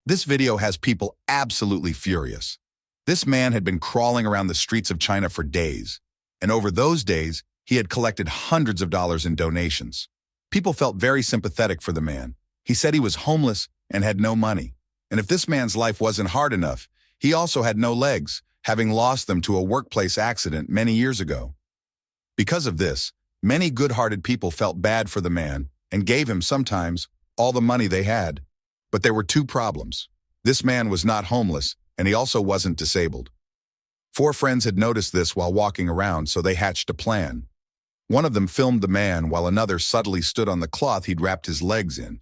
This video has people absolutely furious. This man had been crawling around the streets of China for days, and over those days, he had collected hundreds of dollars in donations. People felt very sympathetic for the man. He said he was homeless and had no money. And if this man's life wasn't hard enough, he also had no legs, having lost them to a workplace accident many years ago. Because of this, many good-hearted people felt bad for the man and gave him sometimes all the money they had. But there were two problems. This man was not homeless, and he also wasn't disabled. 4 friends had noticed this while walking around, so they hatched a plan. One of them filmed the man while another subtly stood on the cloth he'd wrapped his legs in.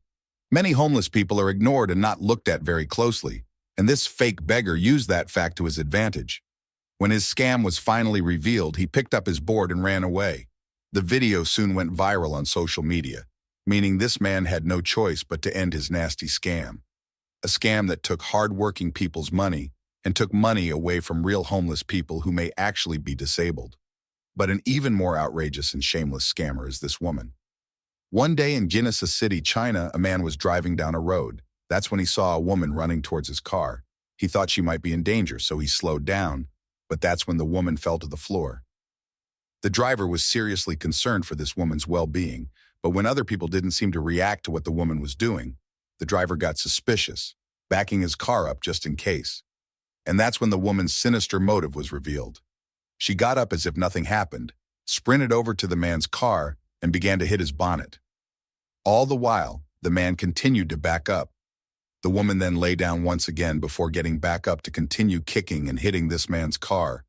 Many homeless people are ignored and not looked at very closely, and this fake beggar used that fact to his advantage. When his scam was finally revealed, he picked up his board and ran away. The video soon went viral on social media, meaning this man had no choice but to end his nasty scam. A scam that took hard-working people's money and took money away from real homeless people who may actually be disabled. But an even more outrageous and shameless scammer is this woman. One day in Genesis City, China, a man was driving down a road. That's when he saw a woman running towards his car. He thought she might be in danger, so he slowed down, but that's when the woman fell to the floor. The driver was seriously concerned for this woman's well-being, but when other people didn't seem to react to what the woman was doing, the driver got suspicious, backing his car up just in case. And that's when the woman's sinister motive was revealed. She got up as if nothing happened, sprinted over to the man's car, and began to hit his bonnet. All the while, the man continued to back up. The woman then lay down once again before getting back up to continue kicking and hitting this man's car.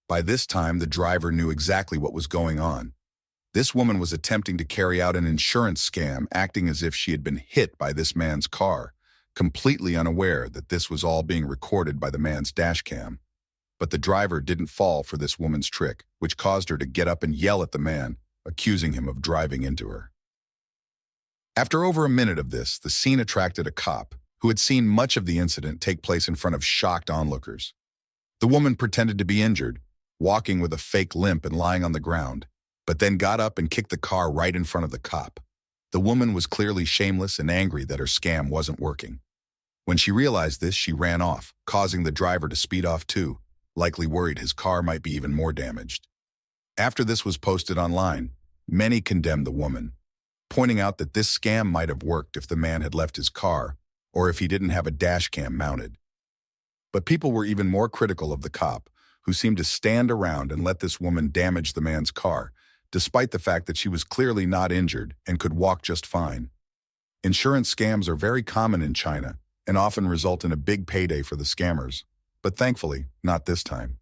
By this time, the driver knew exactly what was going on. This woman was attempting to carry out an insurance scam, acting as if she had been hit by this man's car, completely unaware that this was all being recorded by the man's dashcam. But the driver didn't fall for this woman's trick, which caused her to get up and yell at the man, accusing him of driving into her. After over a minute of this, the scene attracted a cop, who had seen much of the incident take place in front of shocked onlookers. The woman pretended to be injured, walking with a fake limp and lying on the ground, but then got up and kicked the car right in front of the cop. The woman was clearly shameless and angry that her scam wasn't working. When she realized this, she ran off, causing the driver to speed off too, likely worried his car might be even more damaged. After this was posted online, many condemned the woman, pointing out that this scam might have worked if the man had left his car or if he didn't have a dash cam mounted. But people were even more critical of the cop, who seemed to stand around and let this woman damage the man's car, despite the fact that she was clearly not injured and could walk just fine. Insurance scams are very common in China and often result in a big payday for the scammers, but thankfully, not this time.